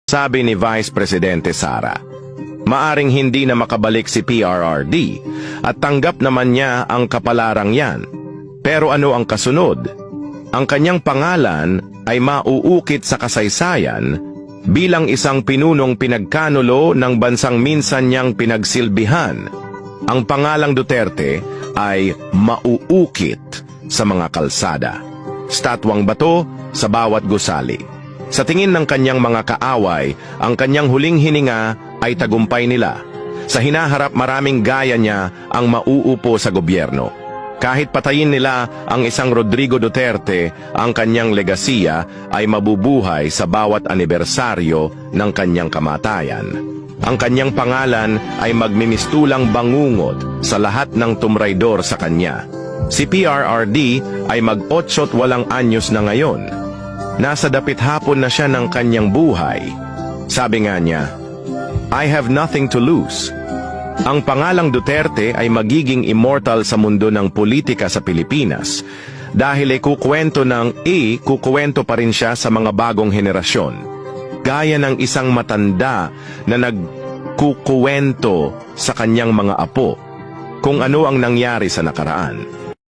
Sabi ni Vice Presidente Sara, maaring hindi na makabalik si PRRD at tanggap naman niya ang kapalarang yan. Pero ano ang kasunod? Ang kanyang pangalan ay mauukit sa kasaysayan bilang isang pinunong pinagkanulo ng bansang minsan niyang pinagsilbihan. Ang pangalang Duterte ay mauukit sa mga kalsada, statwang bato sa bawat gusali. Sa tingin ng kanyang mga kaaway, ang kanyang huling hininga ay tagumpay nila. Sa hinaharap maraming gaya niya ang mauupo sa gobyerno. Kahit patayin nila ang isang Rodrigo Duterte, ang kanyang legasiya ay mabubuhay sa bawat anibersaryo ng kanyang kamatayan. Ang kanyang pangalan ay magmimistulang bangungot sa lahat ng tumraydor sa kanya. Si PRRD ay mag-8 anyos na ngayon. Nasa dapit hapon na siya ng kanyang buhay. Sabi nga niya, I have nothing to lose. Ang pangalang Duterte ay magiging immortal sa mundo ng politika sa Pilipinas dahil kukwento pa rin siya sa mga bagong henerasyon. Gaya ng isang matanda na nagkukuwento sa kanyang mga apo kung ano ang nangyari sa nakaraan.